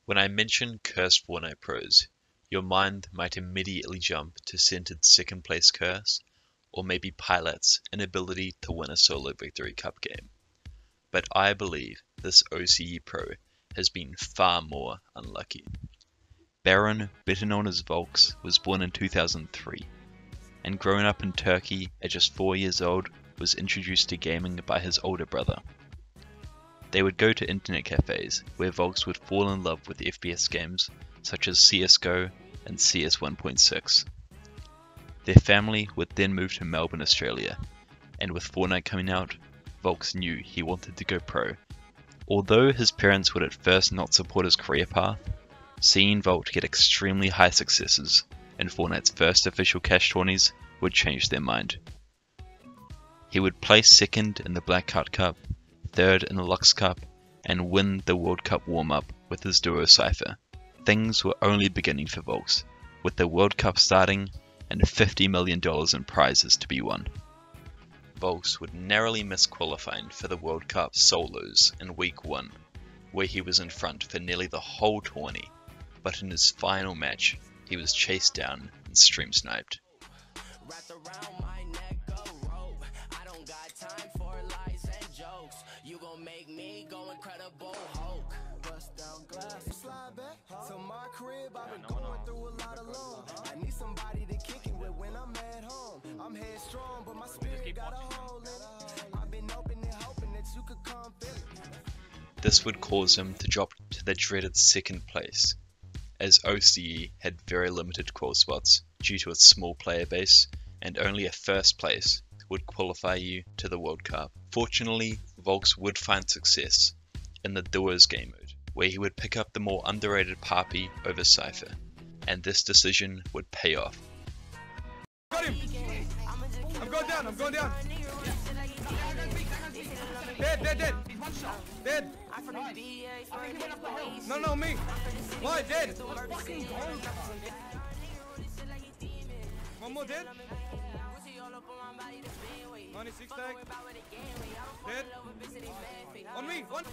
When I mention cursed Fortnite pros, your mind might immediately jump to Centered's second place curse, or maybe Pilot's inability to win a solo victory cup game. But I believe this OCE pro has been far more unlucky. Baron, better known as Volx, was born in 2003, and growing up in Turkey at just 4 years old, was introduced to gaming by his older brother. They would go to internet cafes, where Volx would fall in love with FPS games such as CSGO and CS 1.6. Their family would then move to Melbourne, Australia, and with Fortnite coming out, Volx knew he wanted to go pro. Although his parents would at first not support his career path, seeing Volx get extremely high successes in Fortnite's first official cash tourneys would change their mind. He would place second in the Black Card Cup, third in the Lux Cup, and win the World Cup warm-up with his duo Cypher. Things were only beginning for Volx, with the World Cup starting and $50 million in prizes to be won. Volx would narrowly miss qualifying for the World Cup solos in week 1, where he was in front for nearly the whole tourney, but in his final match, he was chased down and stream sniped. This would cause him to drop to the dreaded second place, as OCE had very limited qual spots due to its small player base, and only a first place would qualify you to the World Cup. Fortunately, Volx would find success in the Duos game mode, where he would pick up the more underrated Papi over Cypher, and this decision would pay off. Got him! I'm going down, I'm going down! Dead! Dead! No, me! Why, dead! One more dead? 96 tag. Dead. On me! One!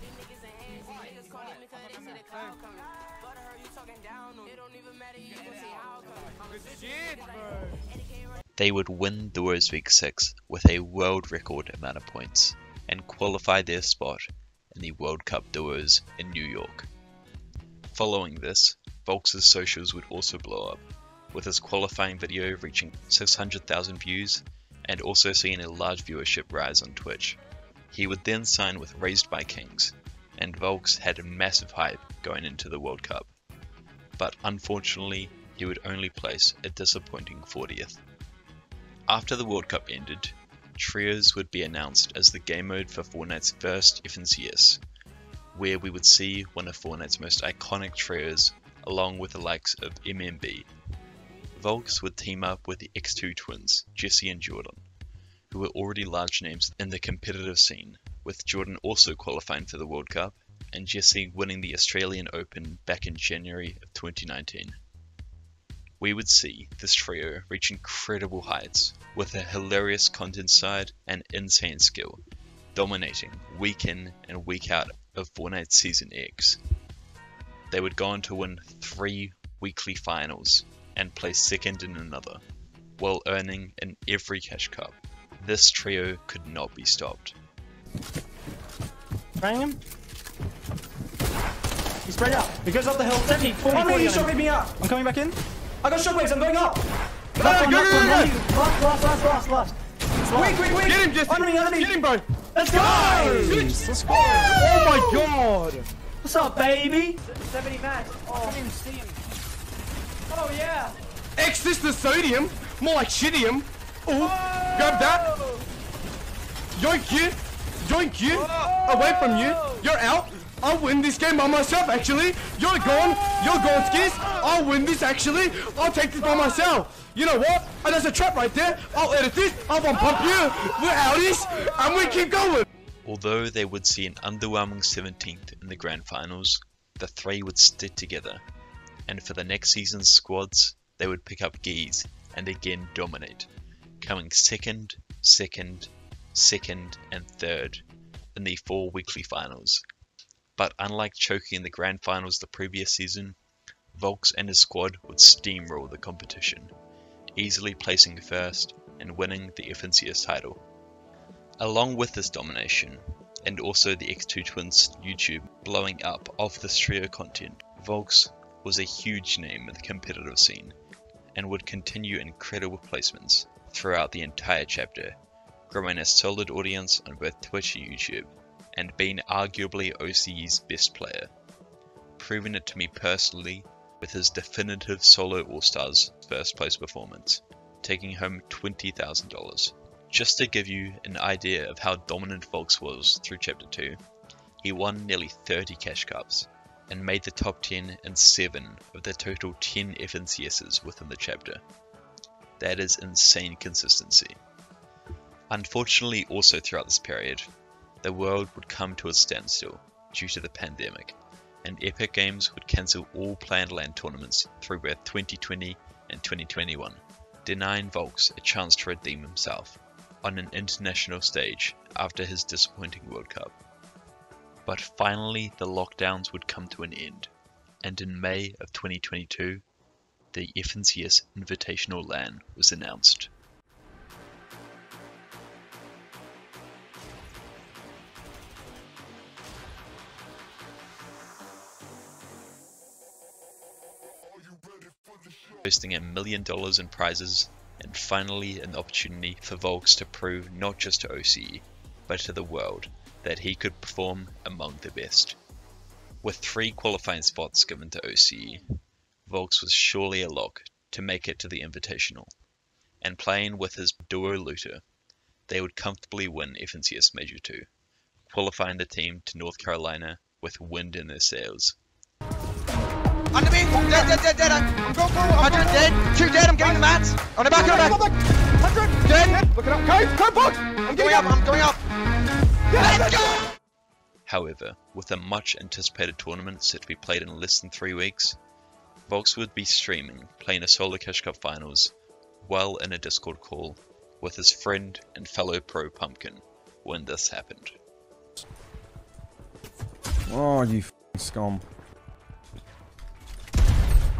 Good shit, bro! They would win Duos Week 6 with a world record amount of points, and qualify their spot in the World Cup Duos in New York. Following this, Volx's socials would also blow up, with his qualifying video reaching 600,000 views and also seeing a large viewership rise on Twitch. He would then sign with Raised by Kings, and Volx had a massive hype going into the World Cup. But unfortunately, he would only place a disappointing 40th. After the World Cup ended, Trios would be announced as the game mode for Fortnite's first FNCS, where we would see one of Fortnite's most iconic trios along with the likes of MMB. Volx would team up with the X2 twins, Jesse and Jordan, who were already large names in the competitive scene, with Jordan also qualifying for the World Cup and Jesse winning the Australian Open back in January of 2019. We would see this trio reach incredible heights with a hilarious content side and insane skill, dominating week in and week out of Fortnite Season X. They would go on to win 3 weekly finals and place second in another, while earning in every cash cup. This trio could not be stopped. Bang him. He's spread out. He goes up the hill. 70, 40, 40. He's shocking me up. I'm coming back in. I got shockwaves. I'm going up. Go! Last. Quick. Get him, Jesse! Underneath. Get him, bro! Let's go! Let's go! Oh my god! What's up, baby? 70 max. Oh, I can't even see him. Oh, yeah. X this the sodium, more like shittium. Oh, grab that. Yoink you. Away from you. You're out. I'll win this game by myself, actually. You're gone, skis. I'll win this, actually. I'll take this by myself. You know what? Oh, there's a trap right there. I'll edit this. I'll one pump you. We're outies, and we keep going. Although they would see an underwhelming 17th in the grand finals, the three would stick together, and for the next season's squads, they would pick up geese and again dominate, coming second, and third in the 4 weekly finals. But unlike choking in the grand finals the previous season, Volx and his squad would steamroll the competition, easily placing first and winning the FNCS title. Along with this domination, and also the X2 Twins YouTube blowing up of this trio content, Volx was a huge name in the competitive scene, and would continue incredible placements throughout the entire chapter, growing a solid audience on both Twitch and YouTube, and being arguably OCE's best player, proving it to me personally with his definitive solo All-Stars first place performance, taking home $20,000. Just to give you an idea of how dominant Volx was through Chapter 2, he won nearly 30 cash cups, and made the top 10 in 7 of the total 10 FNCSs within the chapter. That is insane consistency. Unfortunately, also throughout this period, the world would come to a standstill due to the pandemic, and Epic Games would cancel all planned LAN tournaments through both 2020 and 2021, denying Volx a chance to redeem himself on an international stage after his disappointing World Cup. But finally the lockdowns would come to an end, and in May of 2022, the FNCS Invitational LAN was announced. Hosting $1 million in prizes, and finally an opportunity for Volx to prove not just to OCE, but to the world that he could perform among the best. With 3 qualifying spots given to OCE, Volx was surely a lock to make it to the Invitational, and playing with his duo Looter, they would comfortably win FNCS Major 2, qualifying the team to North Carolina with wind in their sails. Under me! Dead! I'm going forward! 100 dead! 2 dead! I'm getting the mats! On the back! 100! Dead! Look it up, Code box! I'm going up! Let's go! However, with a much anticipated tournament set to be played in less than 3 weeks, Volx would be streaming playing a solo Cash Cup finals while in a Discord call with his friend and fellow pro Pumpkin when this happened. Oh, you f***ing scum.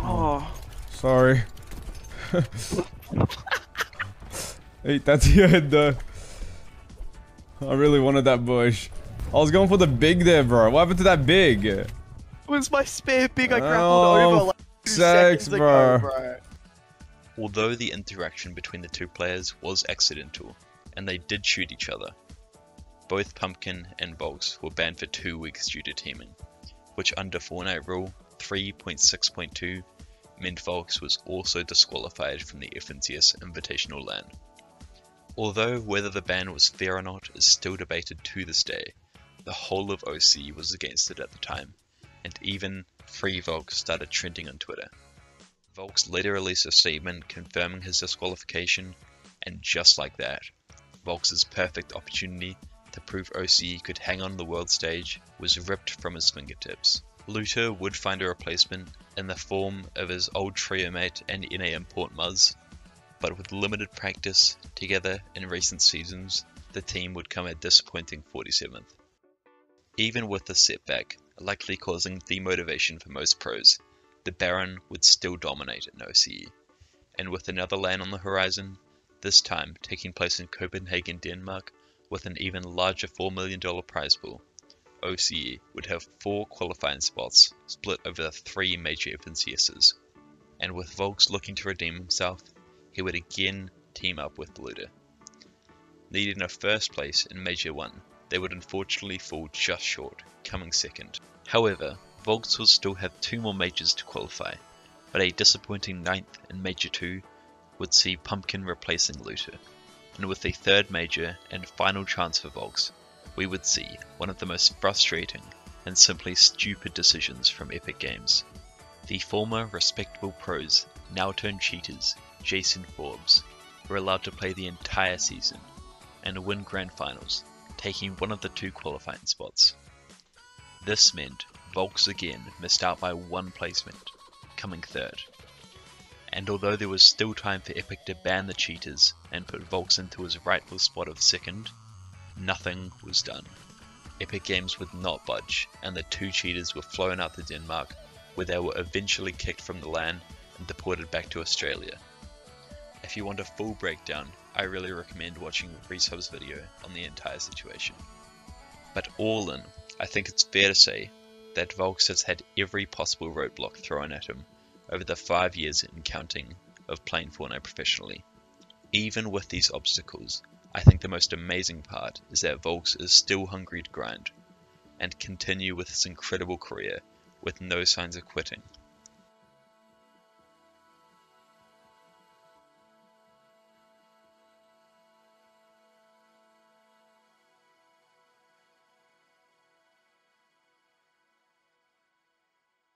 Oh. Sorry. Hey, that's your head though. I really wanted that bush. I was going for the big there, bro. What happened to that big? It was my spare big I grappled over like 2 seconds ago, bro. Although the interaction between the two players was accidental, and they did shoot each other, both Pumpkin and Volx were banned for 2 weeks due to teaming, which under Fortnite Rule 3.6.2 meant Volx was also disqualified from the FNCS Invitational LAN. Although whether the ban was fair or not is still debated to this day, the whole of OC was against it at the time, and even Free Volx started trending on Twitter. Volx later released a statement confirming his disqualification, and just like that, Volx's perfect opportunity to prove OC could hang on the world stage was ripped from his fingertips. Looter would find a replacement in the form of his old trio mate and NA import Muzz, but with limited practice together in recent seasons, the team would come a disappointing 47th. Even with the setback likely causing demotivation for most pros, the Baron would still dominate in OCE, and with another LAN on the horizon, this time taking place in Copenhagen, Denmark, with an even larger $4 million prize pool, OCE would have 4 qualifying spots split over the 3 major FNCSs, and with Volx looking to redeem himself, he would again team up with Looter. Needing a first place in Major 1, they would unfortunately fall just short, coming second. However, Volx will still have 2 more majors to qualify, but a disappointing 9th in Major 2 would see Pumpkin replacing Looter, and with a 3rd major and final chance for Volx, we would see one of the most frustrating and simply stupid decisions from Epic Games. The former respectable pros, now turned cheaters, Jason Forbes, were allowed to play the entire season and win grand finals, taking one of the 2 qualifying spots. This meant Volx again missed out by 1 placement, coming 3rd. And although there was still time for Epic to ban the cheaters and put Volx into his rightful spot of 2nd, nothing was done, Epic Games would not budge, and the two cheaters were flown out to Denmark, where they were eventually kicked from the LAN and deported back to Australia. If you want a full breakdown, I really recommend watching Resub's video on the entire situation. But all in, I think it's fair to say that Volx has had every possible roadblock thrown at him over the 5 years and counting of playing Fortnite professionally. Even with these obstacles, I think the most amazing part is that Volx is still hungry to grind and continue with his incredible career with no signs of quitting.